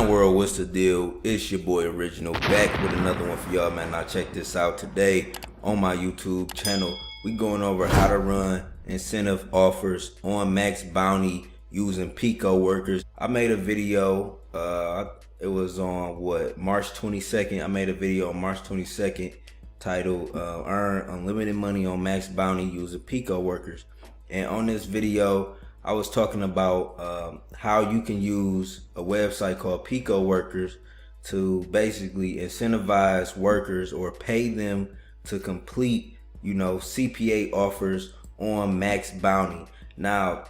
Yon World, what's the deal? It's your boy Original back with another one for y'all, man. Now check this out. Today on my YouTube channel, we going over how to run incentive offers on MaxBounty using Picoworkers. I made a video, it was on March 22nd. I made a video on March 22nd titled Earn Unlimited Money on MaxBounty using Picoworkers. And on this video, I was talking about how you can use a website called Picoworkers to basically incentivize workers or pay them to complete, CPA offers on MaxBounty. Now,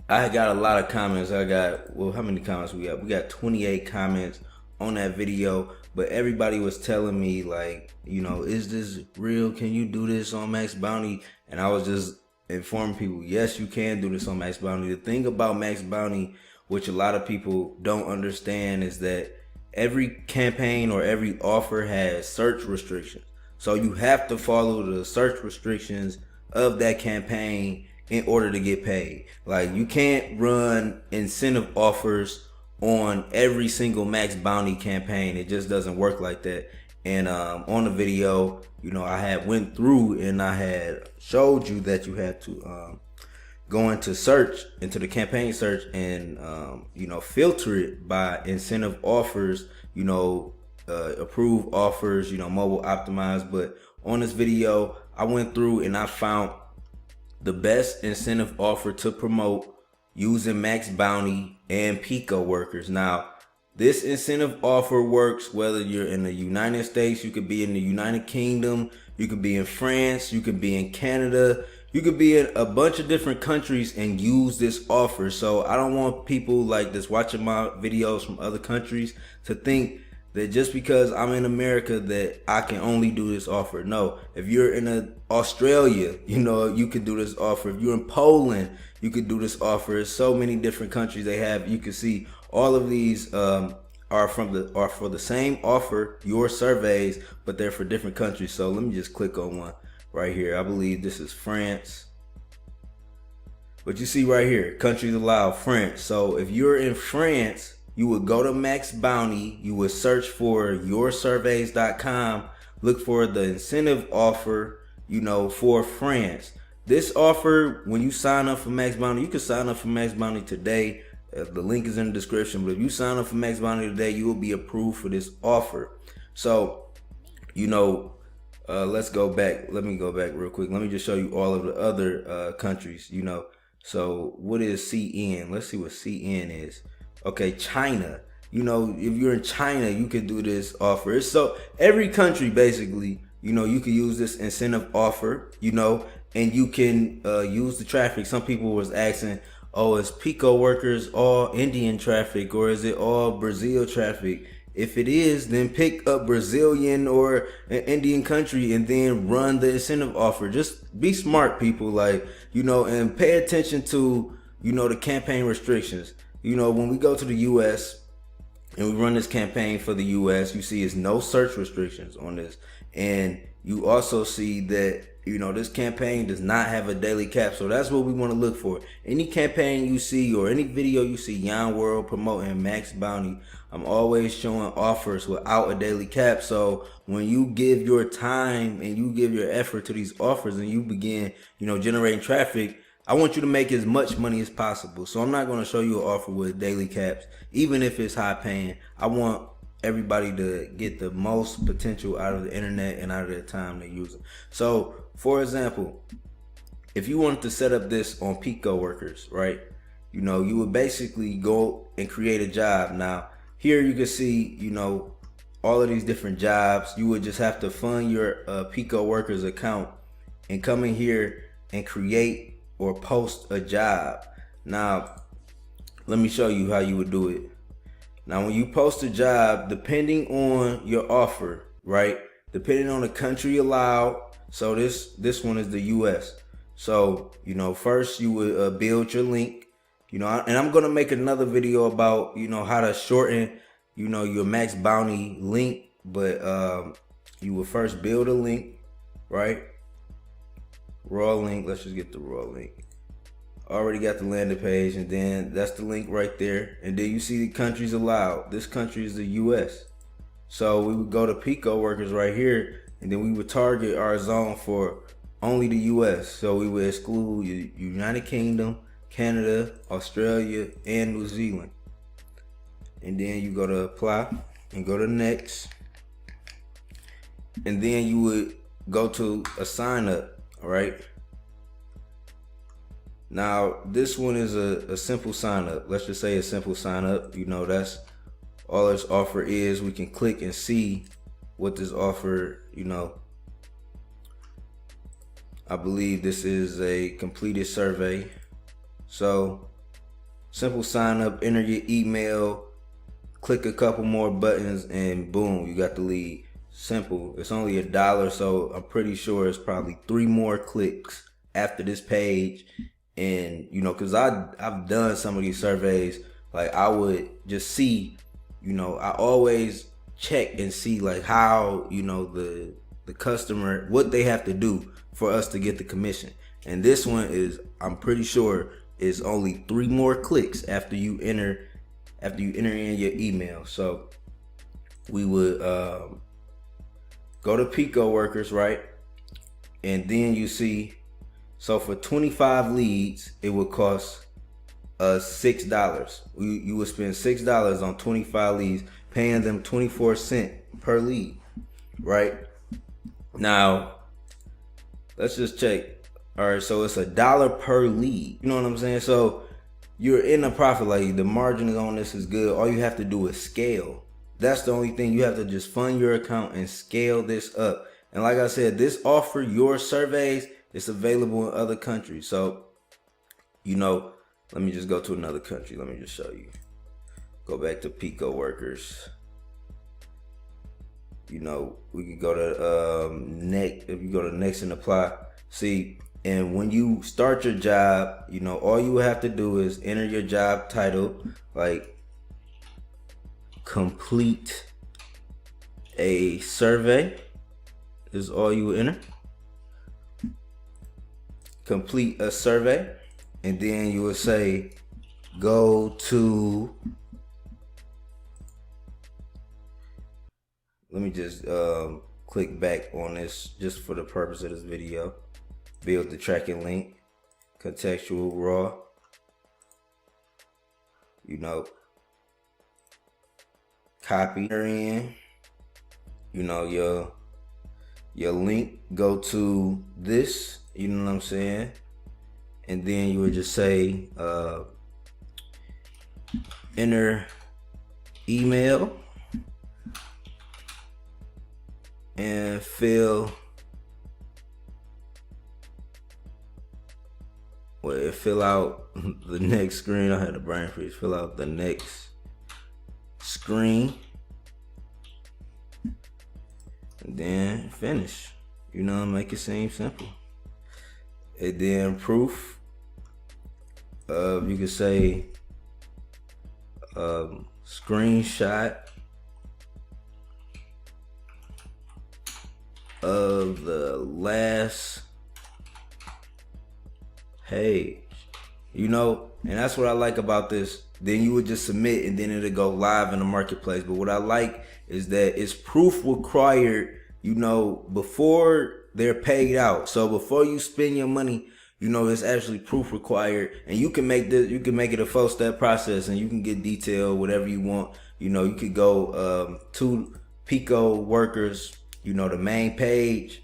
I got a lot of comments. How many comments we got? We got 28 comments on that video, but everybody was telling me like, is this real? Can you do this on MaxBounty? And I was just inform people, yes, you can do this on MaxBounty. The thing about MaxBounty, which a lot of people don't understand, is that every campaign or every offer has search restrictions. So you have to follow the search restrictions of that campaign in order to get paid. Like, you can't run incentive offers on every single MaxBounty campaign. It just doesn't work like that. And on the video, I had went through and I had showed you that you had to go into the campaign search and filter it by incentive offers, approved offers, mobile optimized. But on this video, I went through and I found the best incentive offer to promote using MaxBounty and Picoworkers. Now, this incentive offer works whether you're in the United States, you could be in the United Kingdom, you could be in France, you could be in Canada, you could be in a bunch of different countries and use this offer. So I don't want people like this watching my videos from other countries to think that just because I'm in America that I can only do this offer. No, if you're in Australia, you could do this offer. If you're in Poland, you could do this offer. There's so many different countries they have. You can see all of these are for the same offer, your surveys, but they're for different countries. So let me just click on one right here. I believe this is France. But you see right here, countries allow France. So if you're in France, you would go to MaxBounty, you would search for yoursurveys.com, look for the incentive offer, for France. This offer, when you sign up for MaxBounty, you can sign up for MaxBounty today. The link is in the description, but if you sign up for MaxBounty today, you will be approved for this offer. So, let's go back. Let me go back real quick. Let me just show you all of the other countries, So what is CN? Let's see what CN is. Okay, China. If you're in China, you could do this offer. So every country, basically, you can use this incentive offer, and you can use the traffic. Some people was asking, oh, is Picoworkers all Indian traffic or is it all Brazil traffic? If it is, then pick a Brazilian or an Indian country and then run the incentive offer. Just be smart, people, and pay attention to, the campaign restrictions. When we go to the US and we run this campaign for the US, you see it's no search restrictions on this. And you also see that, this campaign does not have a daily cap. So that's what we want to look for. Any campaign you see or any video you see Yon World promoting MaxBounty, I'm always showing offers without a daily cap. So when you give your time and you give your effort to these offers and you begin, generating traffic, I want you to make as much money as possible. So I'm not going to show you an offer with daily caps, even if it's high paying. I want everybody to get the most potential out of the internet and out of their time they use it. So, for example, if you wanted to set up this on Picoworkers, right? You would basically go and create a job. Now, here you can see, all of these different jobs. You would just have to fund your Picoworkers account and come in here and create or post a job. Now, let me show you how you would do it. Now, when you post a job, depending on your offer, right? Depending on the country allowed. So this one is the US. So, first you would build your link, and I'm going to make another video about, how to shorten, your MaxBounty link. But you would first build a link, right? Raw link. Let's just get the raw link. already got the landing page, and then that's the link right there. And then you see the countries allowed. This country is the US. So we would go to Picoworkers right here, and then we would target our zone for only the US. So we would exclude United Kingdom, Canada, Australia, and New Zealand. And then you go to apply and go to next. And then you would go to a sign up, all right? Now, this one is a simple sign up. Let's just say a simple sign up. You know, that's all this offer is. We can click and see what this offer, you know. I believe this is a completed survey. So, simple sign up, enter your email, click a couple more buttons, and boom, you got the lead. Simple. It's only $1, so I'm pretty sure it's probably 3 more clicks after this page. And you know, because I've done some of these surveys, like I would just see, you know, I always check and see like how, you know, the customer, what they have to do for us to get the commission. And this one is, I'm pretty sure, is only 3 more clicks after you enter in your email. So we would go to Picoworkers, right? And then you see, so for 25 leads, it would cost us $6. You would spend $6 on 25 leads, paying them 24 cents per lead, right? Now, let's just check. All right, so it's $1 per lead. You know what I'm saying? So you're in a profit. Like the margin on this is good. All you have to do is scale. That's the only thing. You have to just fund your account and scale this up. And like I said, this offer, your surveys, it's available in other countries. So, you know, let me just go to another country. Let me just show you. Go back to Picoworkers. You know, we could go to next. If you go to next and apply, see, and when you start your job, you know, all you have to do is enter your job title, like complete a survey is all you enter. Complete a survey, and then you would say go to, let me just click back on this just for the purpose of this video. Build the tracking link, contextual raw, you know, copy in, you know, your link, go to this, you know what I'm saying? And then you would just say enter email and fill out the next screen. I had a brain freeze. Fill out the next screen and then finish. You know, make it seem simple. And then proof of, you could say screenshot of the last page, you know. And that's what I like about this. Then you would just submit and then it'll go live in the marketplace. But what I like is that it's proof required, you know, before they're paid out. So before you spend your money, you know, it's actually proof required. And you can make this, you can make it a 4-step process, and you can get detailed, whatever you want. You know, you could go to Picoworkers, you know, the main page,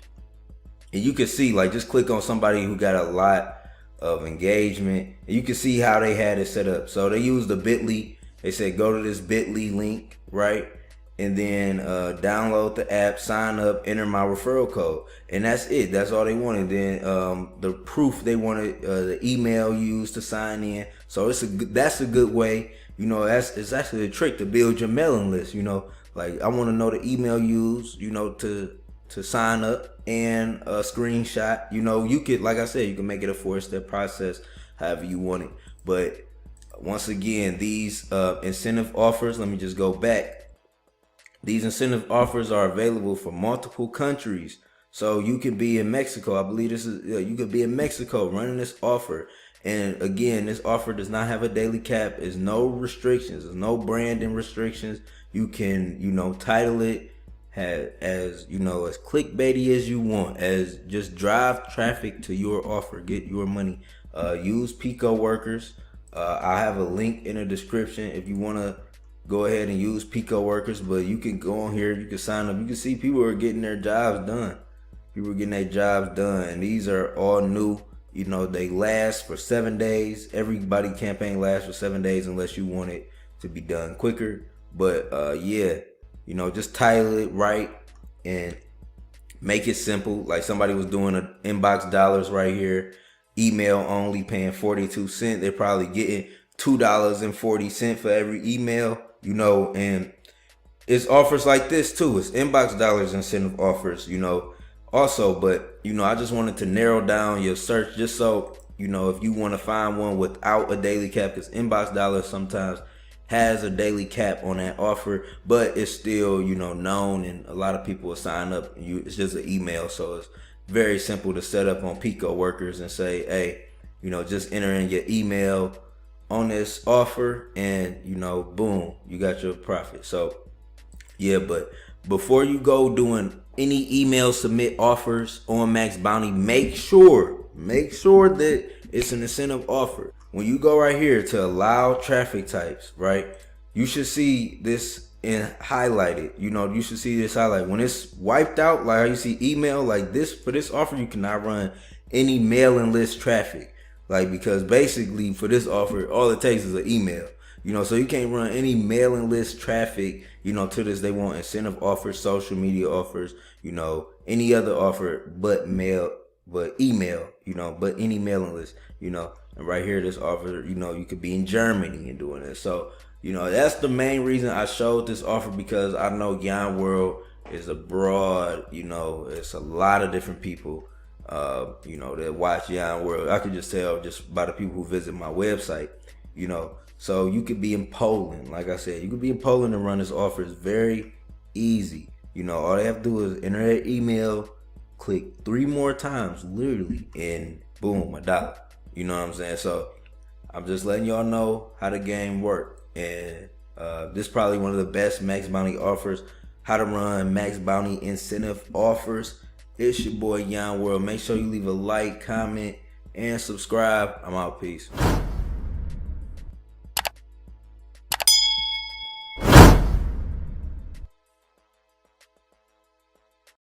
and you can see, like, just click on somebody who got a lot of engagement, and you can see how they had it set up. So they used the bit.ly. They said go to this bit.ly link, right? And then download the app, sign up, enter my referral code, and that's it. That's all they wanted. Then the proof, they wanted the email used to sign in. So that's a good way. You know, it's actually a trick to build your mailing list. You know, like I want to know the email used, you know, to sign up, and a screenshot. You know, you could, like I said, you can make it a 4-step process, however you want it. But once again, these incentive offers, let me just go back. These incentive offers are available for multiple countries. So you can be in Mexico. I believe this is, you could be in Mexico running this offer, And again, this offer does not have a daily cap. There's no restrictions. There's no branding restrictions. You can, title it as clickbaity as you want, as just drive traffic to your offer, get your money. Use Picoworkers. I have a link in the description if you want to go ahead and use Picoworkers. But you can go on here, you can sign up. You can see people are getting their jobs done. People are getting their jobs done, and these are all new. They last for 7 days. Everybody campaign lasts for 7 days unless you want it to be done quicker. But just title it right and make it simple. Like somebody was doing an inbox dollars right here, email only, paying 42 cents. They're probably getting $2.40 for every email, and it's offers like this too. It's inbox dollars incentive offers, also. But I just wanted to narrow down your search just so if you want to find one without a daily cap, because inbox dollars sometimes has a daily cap on that offer, but it's still known, and a lot of people will sign up. It's just an email, so it's very simple to set up on Picoworkers and say, hey, just enter in your email on this offer, and boom, you got your profit. So yeah, but before you go doing any email submit offers on MaxBounty, make sure that it's an incentive offer. When you go right here to allow traffic types, right, you should see this highlighted. You should see this highlight. When it's wiped out, like how you see email, like this, for this offer, you cannot run any mailing list traffic. Like, because basically for this offer, all it takes is an email. So you can't run any mailing list traffic, to this. They want incentive offers, social media offers, any other offer but email, but any mailing list, and right here, this offer, you could be in Germany and doing this. So, that's the main reason I showed this offer, because I know YON World is abroad, it's a lot of different people, that watch YON World. I could just tell just by the people who visit my website, So you could be in Poland. Like I said, you could be in Poland and run this offer. It's very easy. All they have to do is enter their email, click 3 more times, literally, and boom, $1. You know what I'm saying? So I'm just letting y'all know how the game works. And this is probably one of the best MaxBounty offers, how to run MaxBounty incentive offers. It's your boy YON World. Make sure you leave a like, comment, and subscribe. I'm out. Peace.